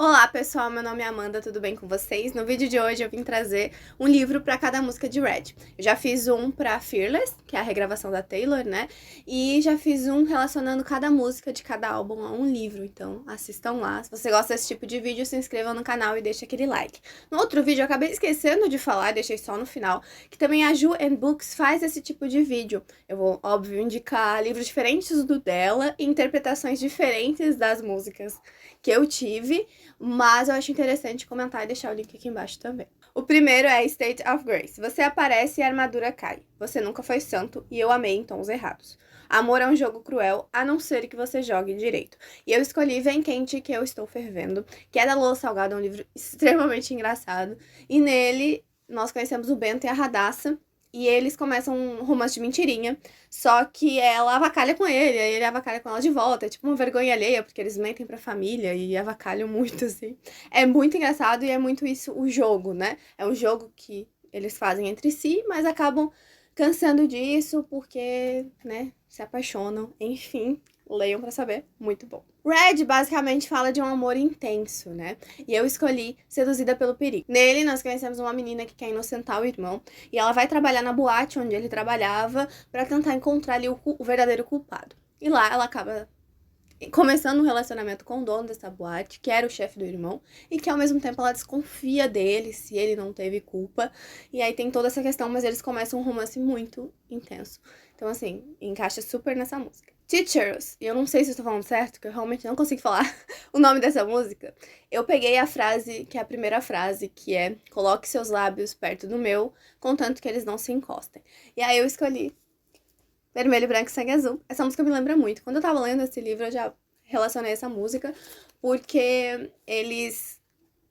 Olá pessoal, meu nome é Amanda, tudo bem com vocês? No vídeo de hoje eu vim trazer um livro para cada música de Red. Eu já fiz um para Fearless, que é a regravação da Taylor, né? E já fiz um relacionando cada música de cada álbum a um livro, então assistam lá. Se você gosta desse tipo de vídeo, se inscreva no canal e deixe aquele like. No outro vídeo eu acabei esquecendo de falar, deixei só no final, que também a Ju Books faz esse tipo de vídeo. Eu vou, óbvio, indicar livros diferentes do dela e interpretações diferentes das músicas que eu tive, mas eu acho interessante comentar e deixar o link aqui embaixo também. O primeiro é State of Grace. Você aparece e a armadura cai. Você nunca foi santo e eu amei em tons errados. Amor é um jogo cruel, a não ser que você jogue direito. E eu escolhi Vem Quente que eu estou fervendo, que é da Lua Salgado, é um livro extremamente engraçado. E nele nós conhecemos o Bento e a Radassa. E eles começam um romance de mentirinha, só que ela avacalha com ele, aí ele avacalha com ela de volta, é tipo uma vergonha alheia, porque eles mentem pra família e avacalham muito, assim. É muito engraçado e é muito isso o jogo, né? É um jogo que eles fazem entre si, mas acabam cansando disso porque, né, se apaixonam, enfim. Leiam pra saber, muito bom. Red basicamente fala de um amor intenso, né? E eu escolhi Seduzida pelo Perigo. Nele, nós conhecemos uma menina que quer inocentar o irmão e ela vai trabalhar na boate onde ele trabalhava pra tentar encontrar ali o verdadeiro culpado. E lá ela acaba começando um relacionamento com o dono dessa boate, que era o chefe do irmão, e que ao mesmo tempo ela desconfia dele, se ele não teve culpa. E aí tem toda essa questão, mas eles começam um romance muito intenso. Então, assim, encaixa super nessa música. Teachers, e eu não sei se eu tô falando certo, que eu realmente não consigo falar o nome dessa música. Eu peguei a frase, que é a primeira frase, que é: coloque seus lábios perto do meu, contanto que eles não se encostem. E aí eu escolhi Vermelho, Branco e Sangue Azul. Essa música me lembra muito. Quando eu tava lendo esse livro, eu já relacionei essa música, porque eles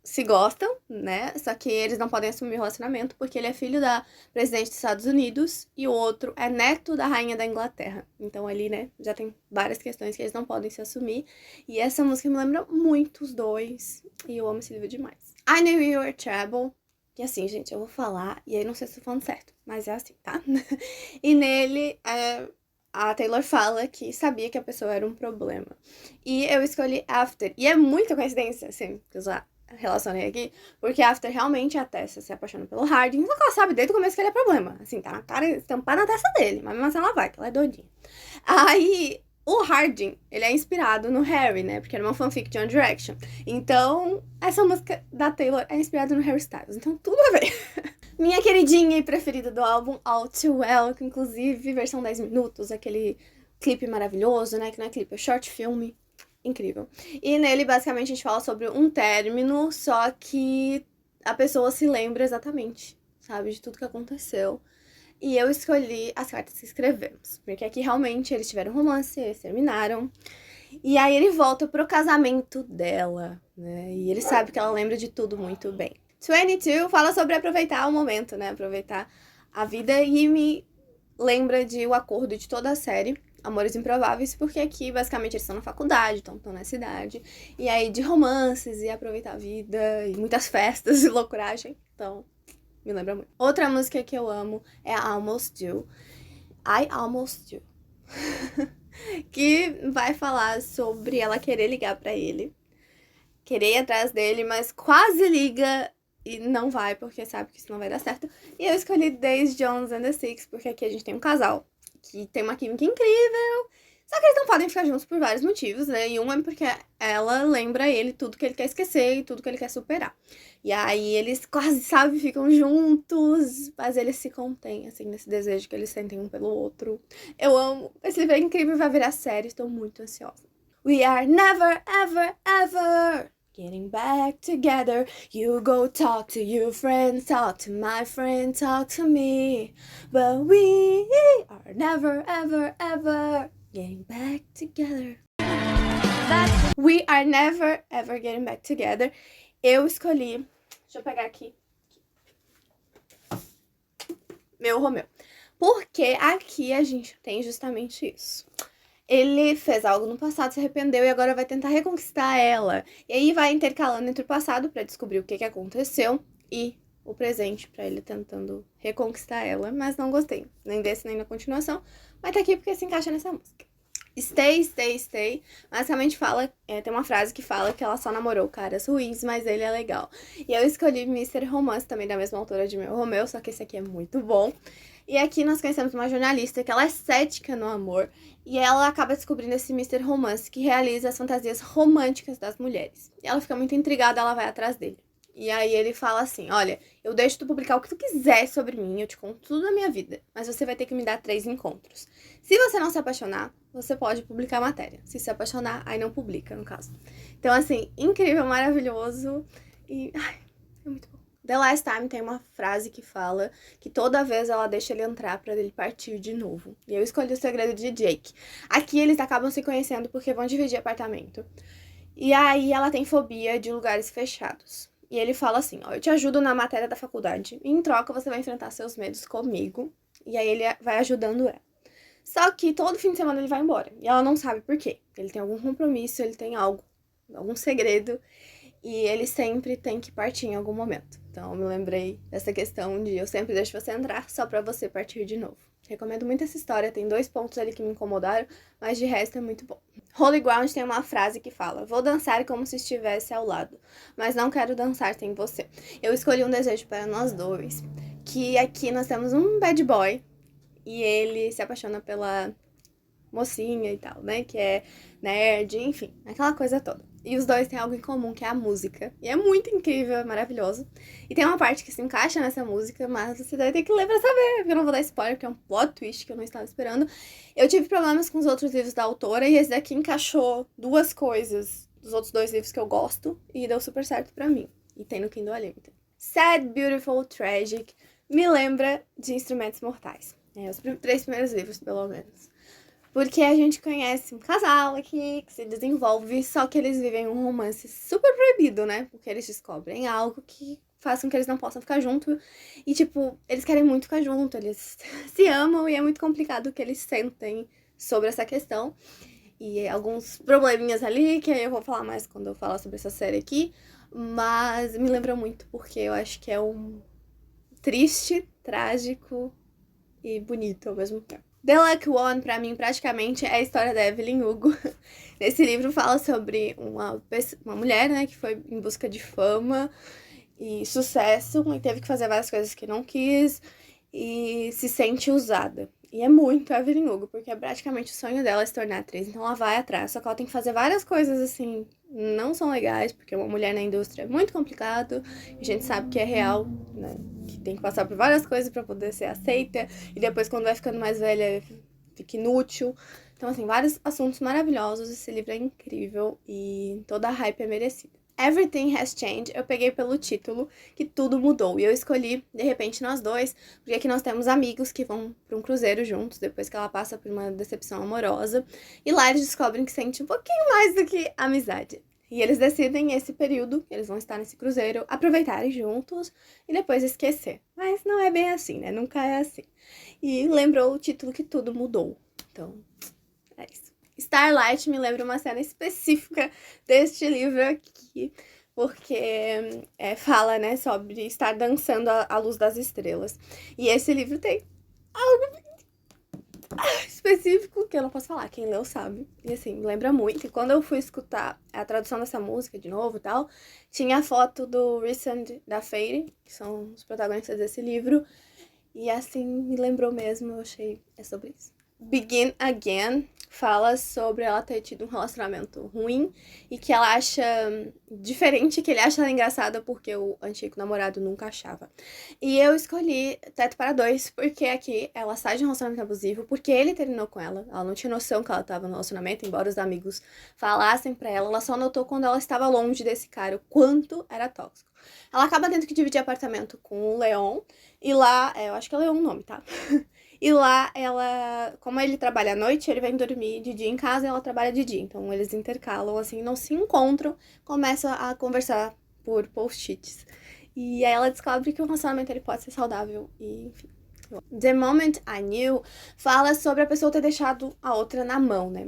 se gostam, né? Só que eles não podem assumir o relacionamento, porque ele é filho da presidente dos Estados Unidos e o outro é neto da rainha da Inglaterra. Então ali, né, já tem várias questões que eles não podem se assumir. E essa música me lembra muito os dois. E eu amo esse livro demais. I Knew You Were Trouble. E assim, gente, eu vou falar, e aí não sei se eu tô falando certo, mas é assim, tá? E nele, a Taylor fala que sabia que a pessoa era um problema. E eu escolhi After. E é muita coincidência, assim, que eu já relacionei aqui, porque After realmente a Tessa se apaixona pelo Harding, só que ela sabe desde o começo que ele é problema. Assim, tá na cara, estampada na testa dele, mas mesmo assim ela vai, que ela é doidinha. Aí, o Harding, ele é inspirado no Harry, né? Porque era uma fanfic de One Direction. Então, essa música da Taylor é inspirada no Harry Styles. Então, tudo a ver. Minha queridinha e preferida do álbum, All Too Well, que inclusive versão 10 minutos, aquele clipe maravilhoso, né? Que não é clipe, é short filme. Incrível. E nele, basicamente, a gente fala sobre um término, só que a pessoa se lembra exatamente, sabe? De tudo que aconteceu. E eu escolhi As Cartas que Escrevemos, porque aqui realmente eles tiveram romance, eles terminaram. E aí ele volta pro casamento dela, né? E ele sabe que ela lembra de tudo muito bem. 22 fala sobre aproveitar o momento, né? Aproveitar a vida e me lembra de O Acordo de toda a série, Amores Improváveis, porque aqui basicamente eles estão na faculdade, estão na cidade. E aí de romances e aproveitar a vida e muitas festas e loucuragem. Então, me lembra muito. Outra música que eu amo é Almost You. I Almost You. Que vai falar sobre ela querer ligar pra ele. Querer ir atrás dele, mas quase liga e não vai, porque sabe que isso não vai dar certo. E eu escolhi Days Jones and the Six, porque aqui a gente tem um casal que tem uma química incrível. Só que eles não podem ficar juntos por vários motivos, né? E um é porque ela lembra ele tudo que ele quer esquecer e tudo que ele quer superar. E aí eles quase, sabe, ficam juntos, mas eles se contêm, assim, nesse desejo que eles sentem um pelo outro. Eu amo. Esse livro é incrível e vai virar série, estou muito ansiosa. We are never, ever, ever getting back together. You go talk to your friend, talk to my friend, talk to me. But we are never, ever, ever getting back together. We are never, ever getting back together. Eu escolhi... Deixa eu pegar aqui. Meu Romeu. Porque aqui a gente tem justamente isso. Ele fez algo no passado, se arrependeu e agora vai tentar reconquistar ela. E aí vai intercalando entre o passado pra descobrir o que aconteceu e o presente pra ele tentando reconquistar ela. Mas não gostei, nem desse nem na continuação. Mas tá aqui porque se encaixa nessa música. Stay, stay, stay. Basicamente fala, tem uma frase que fala que ela só namorou caras ruins, mas ele é legal. E eu escolhi Mister Romance, também da mesma autora de Meu Romeu, só que esse aqui é muito bom. E aqui nós conhecemos uma jornalista que ela é cética no amor e ela acaba descobrindo esse Mister Romance que realiza as fantasias românticas das mulheres. E ela fica muito intrigada, ela vai atrás dele. E aí ele fala assim, olha, eu deixo tu publicar o que tu quiser sobre mim, eu te conto tudo da minha vida, mas você vai ter que me dar 3 encontros. Se você não se apaixonar, você pode publicar a matéria. Se apaixonar, aí não publica, no caso. Então, assim, incrível, maravilhoso e... ai, é muito bom. The Last Time tem uma frase que fala que toda vez ela deixa ele entrar pra ele partir de novo. E eu escolhi O Segredo de Jake. Aqui eles acabam se conhecendo porque vão dividir apartamento. E aí ela tem fobia de lugares fechados. E ele fala assim, ó, eu te ajudo na matéria da faculdade e em troca você vai enfrentar seus medos comigo. E aí ele vai ajudando ela. Só que todo fim de semana ele vai embora. E ela não sabe por quê. Ele tem algum compromisso, ele tem algo, algum segredo. E ele sempre tem que partir em algum momento. Então eu me lembrei dessa questão de eu sempre deixo você entrar só pra você partir de novo. Recomendo muito essa história, tem 2 pontos ali que me incomodaram, mas de resto é muito bom. Holy Ground tem uma frase que fala, vou dançar como se estivesse ao lado, mas não quero dançar sem você. Eu escolhi um desejo para nós dois, que aqui nós temos um bad boy, e ele se apaixona pela mocinha e tal, né, que é nerd, enfim, aquela coisa toda. E os dois têm algo em comum, que é a música. E é muito incrível, é maravilhoso. E tem uma parte que se encaixa nessa música, mas você deve ter que ler pra saber, porque eu não vou dar spoiler, porque é um plot twist que eu não estava esperando. Eu tive problemas com os outros livros da autora, e esse daqui encaixou 2 coisas dos outros 2 livros que eu gosto, e deu super certo pra mim. E tem no Kindle Unlimited. Sad, Beautiful, Tragic, me lembra de Instrumentos Mortais. Os 3 primeiros livros, pelo menos. Porque a gente conhece um casal aqui que se desenvolve, só que eles vivem um romance super proibido, né? Porque eles descobrem algo que faz com que eles não possam ficar juntos. E, tipo, eles querem muito ficar juntos, eles se amam e é muito complicado o que eles sentem sobre essa questão. E alguns probleminhas ali, que aí eu vou falar mais quando eu falar sobre essa série aqui. Mas me lembra muito porque eu acho que é um triste, trágico e bonito ao mesmo tempo. The Lucky One, pra mim, praticamente é a história da Evelyn Hugo. Nesse livro fala sobre uma mulher, né, que foi em busca de fama e sucesso e teve que fazer várias coisas que não quis e se sente usada. E é muito a Evelyn Hugo, porque é praticamente o sonho dela se tornar atriz, então ela vai atrás. Só que ela tem que fazer várias coisas, assim, não são legais, porque uma mulher na indústria é muito complicado, a gente sabe que é real, né, que tem que passar por várias coisas pra poder ser aceita, e depois quando vai ficando mais velha, fica inútil. Então, assim, vários assuntos maravilhosos, esse livro é incrível e toda a hype é merecida. Everything Has Changed, eu peguei pelo título, que tudo mudou. E eu escolhi, de repente, nós dois, porque aqui nós temos amigos que vão para um cruzeiro juntos, depois que ela passa por uma decepção amorosa. E lá eles descobrem que sente um pouquinho mais do que amizade. E eles decidem, esse período, que eles vão estar nesse cruzeiro, aproveitarem juntos e depois esquecer. Mas não é bem assim, né? Nunca é assim. E lembrou o título que tudo mudou. Então, é isso. Starlight me lembra uma cena específica deste livro aqui, porque fala, né, sobre estar dançando à luz das estrelas. E esse livro tem algo específico que eu não posso falar, quem leu sabe. E assim, me lembra muito. E quando eu fui escutar a tradução dessa música de novo e tal, tinha a foto do Rhysand da Feyre, que são os protagonistas desse livro. E assim, me lembrou mesmo, eu achei, é sobre isso. Begin Again fala sobre ela ter tido um relacionamento ruim e que ela acha diferente, que ele acha ela engraçada porque o antigo namorado nunca achava. E eu escolhi Teto para Dois porque aqui ela sai de um relacionamento abusivo porque ele terminou com ela. Ela não tinha noção que ela estava no relacionamento, embora os amigos falassem pra ela. Ela só notou quando ela estava longe desse cara o quanto era tóxico. Ela acaba tendo que dividir apartamento com o Leon e lá, eu acho que é Leon o nome, tá? E lá, ela, como ele trabalha à noite, ele vem dormir de dia em casa e ela trabalha de dia. Então, eles intercalam, assim, não se encontram, começam a conversar por post-its. E aí ela descobre que o relacionamento ele pode ser saudável e, enfim. The Moment I Knew fala sobre a pessoa ter deixado a outra na mão, né?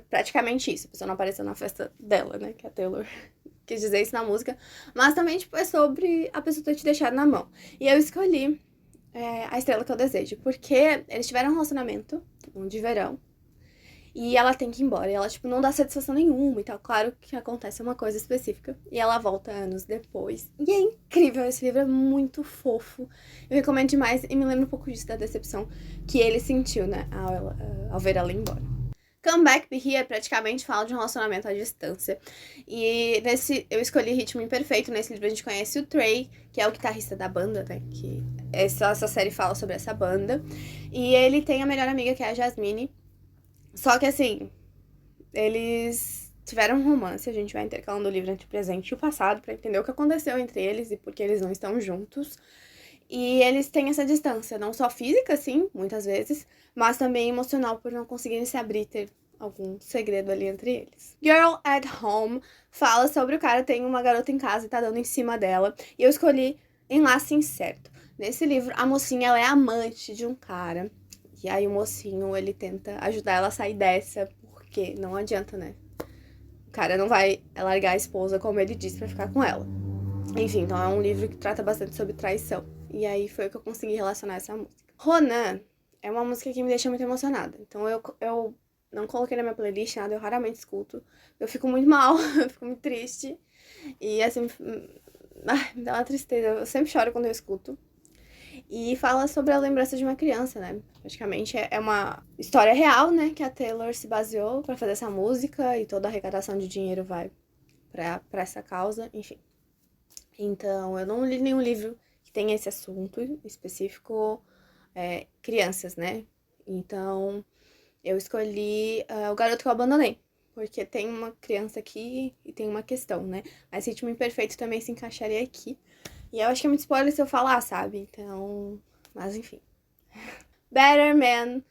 Praticamente isso. A pessoa não apareceu na festa dela, né? Que a Taylor quis dizer isso na música. Mas também, tipo, é sobre a pessoa ter te deixado na mão. E eu escolhi A Estrela que eu Desejo, porque eles tiveram um relacionamento, de verão, E ela tem que ir embora. E ela, tipo, não dá satisfação nenhuma e tal. Claro que acontece uma coisa específica. E ela volta anos depois. E é incrível, esse livro é muito fofo. Eu recomendo demais e me lembra um pouco disso, da decepção que ele sentiu, né, ao ver ela ir embora. Come Back, Be Here praticamente fala de um relacionamento à distância. E eu escolhi Ritmo Imperfeito. Nesse livro a gente conhece o Trey, que é o guitarrista da banda, né? Que essa série fala sobre essa banda. E ele tem a melhor amiga, que é a Jasmine. Só que assim, eles tiveram um romance. A gente vai intercalando o livro entre o presente e o passado pra entender o que aconteceu entre eles e por que eles não estão juntos. E eles têm essa distância, não só física, assim, muitas vezes, mas também emocional, por não conseguirem se abrir, ter algum segredo ali entre eles. Girl at Home fala sobre o cara tem uma garota em casa e tá dando em cima dela. E eu escolhi Enlace Incerto. Nesse livro, a mocinha, ela é amante de um cara. E aí o mocinho, ele tenta ajudar ela a sair dessa, porque não adianta, né? O cara não vai largar a esposa, como ele disse, pra ficar com ela. Enfim, então é um livro que trata bastante sobre traição. E aí foi o que eu consegui relacionar essa música. Ronan é uma música que me deixa muito emocionada. Então eu não coloquei na minha playlist nada, eu raramente escuto. Eu fico muito mal, eu fico muito triste. E assim, me dá uma tristeza. Eu sempre choro quando eu escuto. E fala sobre a lembrança de uma criança, né? Praticamente é uma história real, né? Que a Taylor se baseou pra fazer essa música. E toda a arrecadação de dinheiro vai pra essa causa, enfim. Então, eu não li nenhum livro que tenha esse assunto específico, crianças, né? Então, eu escolhi O Garoto que Eu Abandonei, porque tem uma criança aqui e tem uma questão, né? Mas Ritmo Imperfeito também se encaixaria aqui. E eu acho que é muito spoiler se eu falar, sabe? Então, mas enfim. Better Man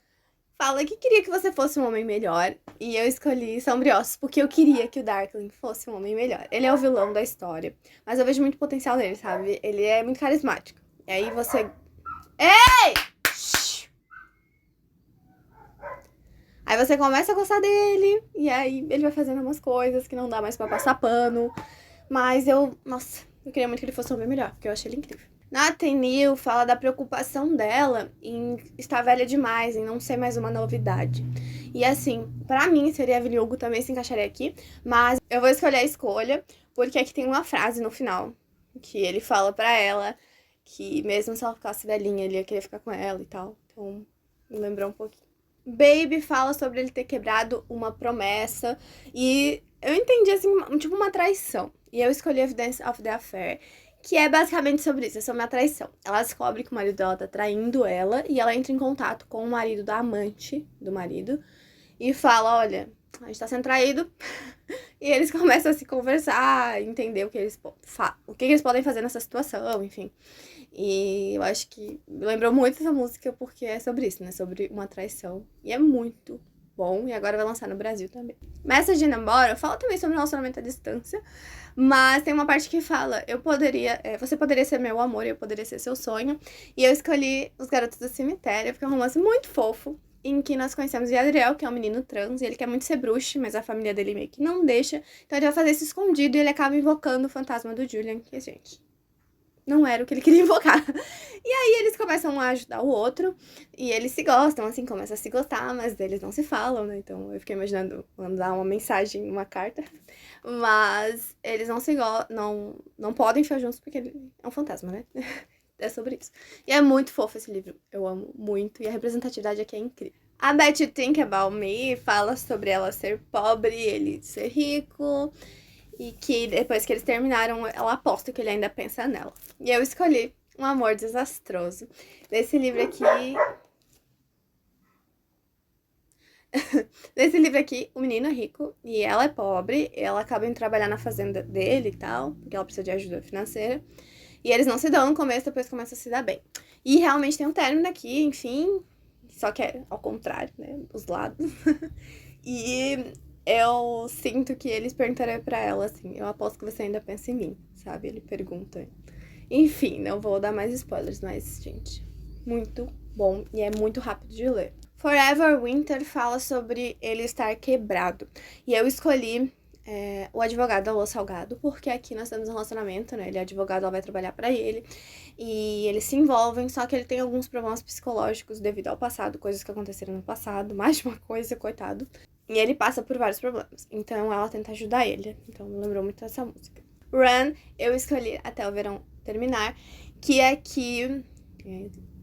fala que queria que você fosse um homem melhor. E eu escolhi Sombriossos porque eu queria que o Darkling fosse um homem melhor. Ele é o vilão da história, mas eu vejo muito potencial nele, sabe? Ele é muito carismático. E aí você... Ei! Shhh! Aí você começa a gostar dele, e aí ele vai fazendo umas coisas que não dá mais pra passar pano. Mas nossa, eu queria muito que ele fosse um homem melhor, porque eu achei ele incrível. Nathaniel fala da preocupação dela em estar velha demais, em não ser mais uma novidade. E assim, pra mim, seria Evelyn Hugo também se encaixaria aqui, mas eu vou escolher a escolha, porque aqui tem uma frase no final, que ele fala pra ela que mesmo se ela ficasse velhinha, ele ia querer ficar com ela e tal. Então, me lembrou um pouquinho. Baby fala sobre ele ter quebrado uma promessa, e eu entendi assim, tipo uma traição. E eu escolhi Evidence of the Affair, que é basicamente sobre isso, é sobre uma traição. Ela descobre que o marido dela tá traindo ela e ela entra em contato com o marido da amante do marido e fala, olha, a gente tá sendo traído. E eles começam a se conversar, entender o que eles podem fazer nessa situação, enfim. E eu acho que me lembrou muito essa música porque é sobre isso, né? Sobre uma traição. E é muito bom. E agora vai lançar no Brasil também. Message in Namoro fala também sobre relacionamento à distância. Mas tem uma parte que fala, você poderia ser meu amor e eu poderia ser seu sonho. E eu escolhi Os Garotos do Cemitério, porque é um romance muito fofo, em que nós conhecemos o Adriel, que é um menino trans, e ele quer muito ser bruxo, mas a família dele meio que não deixa. Então ele vai fazer isso escondido e ele acaba invocando o fantasma do Julian, que, gente, não era o que ele queria invocar. E aí eles começam a ajudar o outro, e eles se gostam, assim, começam a se gostar, mas eles não se falam, né? Então eu fiquei imaginando mandar uma mensagem, uma carta. Mas eles não podem ficar juntos porque ele é um fantasma, né? É sobre isso. E é muito fofo esse livro. Eu amo muito. E a representatividade aqui é incrível. A Bet You Think About Me fala sobre ela ser pobre e ele ser rico. E que depois que eles terminaram, ela aposta que ele ainda pensa nela. E eu escolhi Um Amor Desastroso. Nesse livro aqui... Nesse livro aqui, o menino é rico e ela é pobre. Ela acaba indo trabalhar na fazenda dele e tal, porque ela precisa de ajuda financeira. E eles não se dão no começo, depois começam a se dar bem. E realmente tem um término aqui, enfim. Só que é ao contrário, né? Os lados. E eu sinto que eles perguntariam pra ela assim, eu aposto que você ainda pensa em mim, sabe? Ele pergunta. Enfim, não vou dar mais spoilers, mas, gente, muito bom e é muito rápido de ler. Forever Winter fala sobre ele estar quebrado. E eu escolhi o advogado Alô Salgado, porque aqui nós temos um relacionamento, né? Ele é advogado, ela vai trabalhar pra ele. E eles se envolvem, só que ele tem alguns problemas psicológicos devido ao passado, coisas que aconteceram no passado, mais de uma coisa, coitado. E ele passa por vários problemas. Então ela tenta ajudar ele. Então me lembrou muito dessa música. Run, eu escolhi Até o Verão Terminar, que é que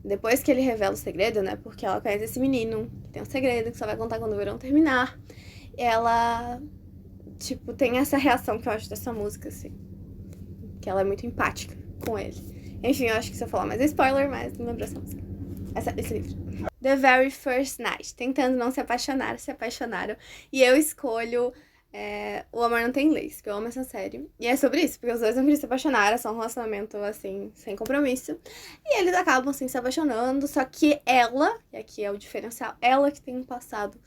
depois que ele revela o segredo, né? Porque ela conhece esse menino que tem um segredo que só vai contar quando o verão terminar. Ela, tipo, tem essa reação que eu acho dessa música, assim. Que ela é muito empática com ele. Enfim, eu acho que se eu falar mais é spoiler, mas não lembro essa música. Esse livro. The Very First Night. Tentando não se apaixonar, se apaixonaram. E eu escolho O Amor Não Tem Leis, porque eu amo essa série. E é sobre isso, porque os dois não queriam se apaixonar, é só um relacionamento, assim, sem compromisso. E eles acabam, assim, se apaixonando, só que ela, e aqui é o diferencial, ela que tem um passado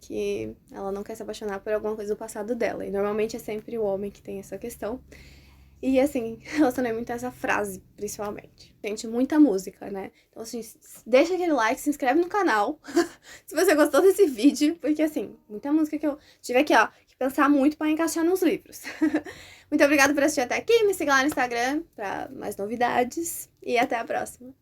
que ela não quer se apaixonar por alguma coisa do passado dela. E normalmente é sempre o homem que tem essa questão. E, assim, relacionei muito a essa frase, principalmente. Gente, muita música, né? Então, assim, deixa aquele like, se inscreve no canal, se você gostou desse vídeo, porque, assim, muita música que eu tive aqui, ó, que pensar muito pra encaixar nos livros. Muito obrigada por assistir até aqui, me siga lá no Instagram pra mais novidades e até a próxima.